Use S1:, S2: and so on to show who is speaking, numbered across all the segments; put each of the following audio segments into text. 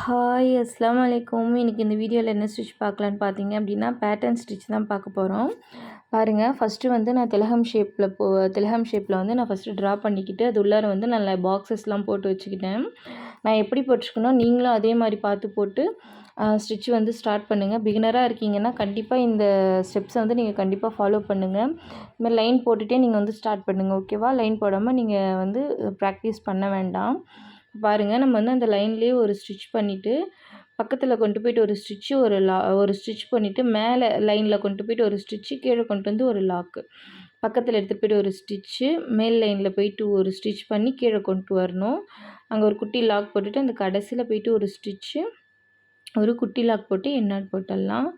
S1: Hi அஸ்ஸலாமு அலைக்கும். இன்றைக்கி இந்த வீடியோவில் என்ன ஸ்டிச் பார்க்கலான்னு பார்த்தீங்க அப்படின்னா பேட்டர்ன் ஸ்டிச் தான் பார்க்க போகிறோம். பாருங்கள், ஃபஸ்ட்டு வந்து நான் திலகம் ஷேப்பில் வந்து நான் ஃபஸ்ட்டு ட்ரா பண்ணிக்கிட்டு அது உள்ளார வந்து நல்ல பாக்ஸஸ்லாம் போட்டு வச்சுக்கிட்டேன். நான் எப்படி போட்டிருக்கேனோ நீங்களும் அதே மாதிரி பார்த்து போட்டு ஸ்டிச் வந்து ஸ்டார்ட் பண்ணுங்கள். பிகினராக இருக்கீங்கன்னா கண்டிப்பாக இந்த ஸ்டெப்ஸை வந்து நீங்கள் கண்டிப்பாக ஃபாலோ பண்ணுங்கள். இந்த மாதிரி லைன் போட்டுகிட்டே நீங்கள் வந்து ஸ்டார்ட் பண்ணுங்கள். ஓகேவா? லைன் போடாமல் நீங்கள் வந்து ப்ராக்டிஸ் பண்ண வேண்டாம். பாருங்கள், நம்ம வந்து அந்த லைன்லேயே ஒரு ஸ்டிச் பண்ணிவிட்டு பக்கத்தில் கொண்டு போய்ட்டு ஒரு ஸ்டிச் பண்ணிவிட்டு மேலே லைனில் கொண்டு போய்ட்டு ஒரு ஸ்டிச்சு, கீழே கொண்டு வந்து ஒரு லாக்கு, பக்கத்தில் எடுத்துகிட்டு போய்ட்டு ஒரு ஸ்டிச்சு, மேல் லைனில் போய்ட்டு ஒரு ஸ்டிச் பண்ணி கீழே கொண்டு வரணும். அங்கே ஒரு குட்டி லாக் போட்டுட்டு அந்த கடைசியில் போய்ட்டு ஒரு ஸ்டிச்சு, ஒரு குட்டி லாக் போட்டு எண்ணாட் போட்டுடலாம்.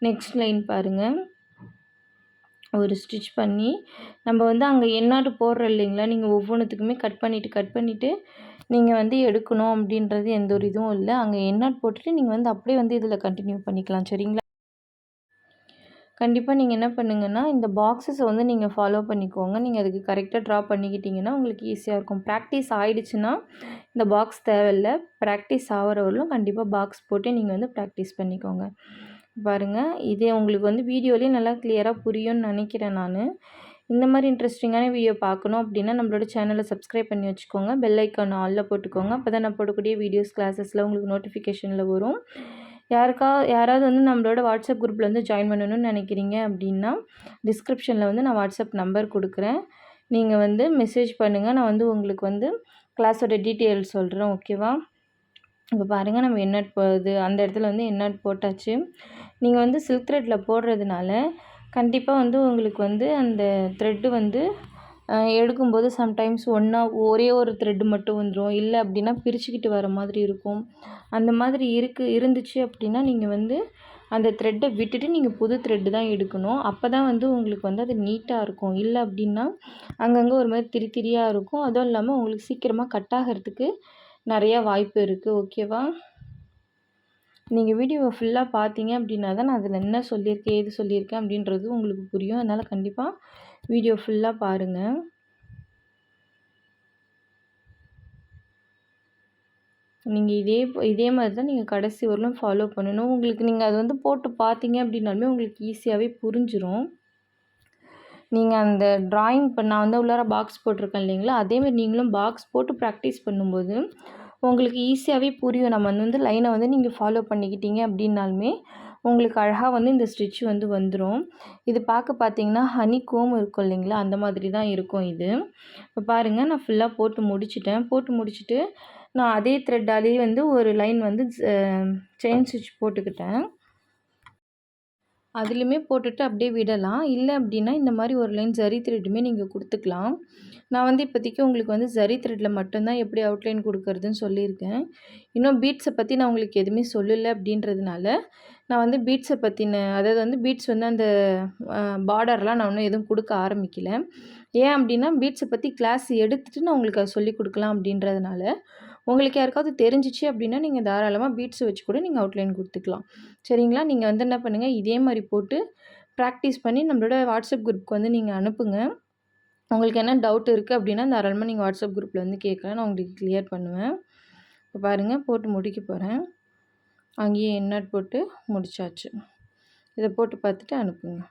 S1: நெக்ஸ்ட் லைன் பாருங்கள், ஒரு ஸ்டிச் பண்ணி நம்ம வந்து அங்கே எண்ணாட்டு போடுறோம் இல்லைங்களா, நீங்கள் ஒவ்வொன்றுத்துக்குமே கட் பண்ணிவிட்டு நீங்கள் வந்து எடுக்கணும் அப்படின்றது எந்த ஒரு இதுவும் இல்லை. அங்கே எண்ணாட் போட்டுட்டு நீங்கள் வந்து அப்படியே வந்து இதில் கண்டினியூ பண்ணிக்கலாம். சரிங்களா? கண்டிப்பாக நீங்கள் என்ன பண்ணுங்கன்னா, இந்த பாக்ஸஸை வந்து நீங்கள் ஃபாலோ பண்ணிக்கோங்க. நீங்கள் அதுக்கு கரெக்டாக ட்ரா பண்ணிக்கிட்டிங்கன்னா உங்களுக்கு ஈஸியாக இருக்கும். ப்ராக்டிஸ் ஆகிடுச்சுன்னா இந்த பாக்ஸ் தேவையில்லை. ப்ராக்டிஸ் ஆகிறவர்களும் கண்டிப்பாக பாக்ஸ் போட்டு நீங்கள் வந்து ப்ராக்டிஸ் பண்ணிக்கோங்க. பாருங்கள், இதே உங்களுக்கு வந்து வீடியோலேயே நல்லா கிளியராக புரியும்னு நினைக்கிறேன் நான். இந்த மாதிரி இன்ட்ரெஸ்டிங்கான வீடியோ பார்க்கணும் அப்படின்னா நம்மளோட சேனலை சப்ஸ்கிரைப் பண்ணி வச்சுக்கோங்க. பெல் ஐக்கான் ஆலில் போட்டுக்கோங்க. அப்போ தான் நான் போடக்கூடிய வீடியோஸ் கிளாஸஸில் உங்களுக்கு நோட்டிஃபிகேஷனில் வரும். யாராவது வந்து நம்மளோட வாட்ஸ்அப் குரூப்பில் வந்து ஜாயின் பண்ணணும்னு நினைக்கிறீங்க அப்படின்னா டிஸ்கிரிப்ஷனில் வந்து நான் வாட்ஸ்அப் நம்பர் கொடுக்குறேன். நீங்கள் வந்து மெசேஜ் பண்ணுங்கள். நான் வந்து உங்களுக்கு வந்து கிளாஸோட டீட்டெயில் சொல்கிறேன். ஓகேவா? இப்போ பாருங்கள், நம்ம எண்ணாட் அந்த இடத்துல வந்து எண்ணாட் போட்டாச்சு. நீங்கள் வந்து சில்க் த்ரெட்டில் போடுறதுனால கண்டிப்பாக வந்து உங்களுக்கு வந்து அந்த த்ரெட்டு வந்து எடுக்கும்போது சம்டைம்ஸ் ஒரே ஒரு த்ரெட்டு மட்டும் வந்துடும். இல்லை அப்படின்னா பிரிச்சுக்கிட்டு வர மாதிரி இருக்கும். அந்த மாதிரி இருந்துச்சு அப்படின்னா நீங்கள் வந்து அந்த த்ரெட்டை விட்டுட்டு நீங்கள் புது த்ரெட்டு தான் எடுக்கணும். அப்போ தான் வந்து உங்களுக்கு வந்து அது நீட்டாக இருக்கும். இல்லை அப்படின்னா அங்கங்கே ஒரு மாதிரி திரியாக இருக்கும். அதுவும் இல்லாமல் உங்களுக்கு சீக்கிரமாக கட் ஆகிறதுக்கு நிறையா வாய்ப்பு இருக்குது. ஓகேவா? நீங்கள் வீடியோவை ஃபுல்லாக பார்த்தீங்க அப்படின்னா தான் நான் அதில் என்ன சொல்லியிருக்கேன், ஏது சொல்லியிருக்கேன் அப்படின்றது உங்களுக்கு புரியும். அதனால் கண்டிப்பாக வீடியோ ஃபுல்லாக பாருங்கள். நீங்கள் இதே மாதிரி தான் நீங்கள் கடைசி வரலும் ஃபாலோ பண்ணணும். உங்களுக்கு நீங்கள் அது வந்து போட்டு பார்த்தீங்க அப்படின்னாலுமே உங்களுக்கு ஈஸியாகவே புரிஞ்சிடும். நீங்கள் அந்த ட்ராயிங் நான் வந்து உள்ளார பாக்ஸ் போட்டிருக்கேன் இல்லைங்களா, அதேமாதிரி நீங்களும் பாக்ஸ் போட்டு ப்ராக்டிஸ் பண்ணும்போது உங்களுக்கு ஈஸியாகவே புரியும். நம்ம வந்து லைனை வந்து நீங்கள் ஃபாலோ பண்ணிக்கிட்டீங்க அப்படின்னாலுமே உங்களுக்கு அழகாக வந்து இந்த ஸ்டிச் வந்து வந்துடும். இது பார்த்தீங்கன்னா ஹனி கோம் இருக்கும் இல்லைங்களா, அந்த மாதிரி தான் இருக்கும் இது. இப்போ பாருங்கள், நான் ஃபுல்லாக போட்டு முடிச்சுட்டு நான் அதே த்ரெட்டாலேயே வந்து ஒரு லைன் வந்து செயின் ஸ்டிச் போட்டுக்கிட்டேன். அதுலேயுமே போட்டுட்டு அப்படியே விடலாம். இல்லை அப்படின்னா இந்த மாதிரி ஒரு லைன் ஜரி த்ரெட்டுமே நீங்கள் கொடுத்துக்கலாம். நான் வந்து இப்போதைக்கு உங்களுக்கு வந்து ஜரி த்ரெட்டில் மட்டும்தான் எப்படி அவுட்லைன் கொடுக்கறதுன்னு சொல்லியிருக்கேன். இன்னும் பீட்ஸை பற்றி நான் உங்களுக்கு எதுவுமே சொல்லலை அப்படின்றதுனால நான் வந்து பீட்ஸை பற்றின அதாவது வந்து பீட்ஸ் வந்து அந்த பார்டர்லாம் நான் இன்னும் எதுவும் கொடுக்க ஆரம்பிக்கல. ஏன் அப்படின்னா பீட்ஸை பற்றி கிளாஸ் எடுத்துகிட்டு நான் உங்களுக்கு அதை சொல்லிக் கொடுக்கலாம் அப்படின்றதுனால. உங்களுக்கு யாருக்காவது தெரிஞ்சிச்சு அப்படின்னா நீங்கள் தாராளமாக பீட்ஸ் வச்சு கூட நீங்கள் அவுட்லைன் கொடுத்துக்கலாம். சரிங்களா? நீங்கள் வந்து என்ன பண்ணுங்கள், இதே மாதிரி போட்டு ப்ராக்டிஸ் பண்ணி நம்மளோட வாட்ஸ்அப் குரூப்புக்கு வந்து நீங்கள் அனுப்புங்க. உங்களுக்கு என்ன டவுட் இருக்குது அப்படின்னா தாராளமாக நீங்கள் வாட்ஸ்அப் குரூப்பில் வந்து கேட்கலாம். நான் உங்களுக்கு கிளியர் பண்ணுவேன். இப்போ பாருங்கள், போட்டு முடிக்க போகிறேன். அங்கேயே எண்ணாட் போட்டு முடிச்சாச்சு. இதை போட்டு பார்த்துட்டு அனுப்புங்க.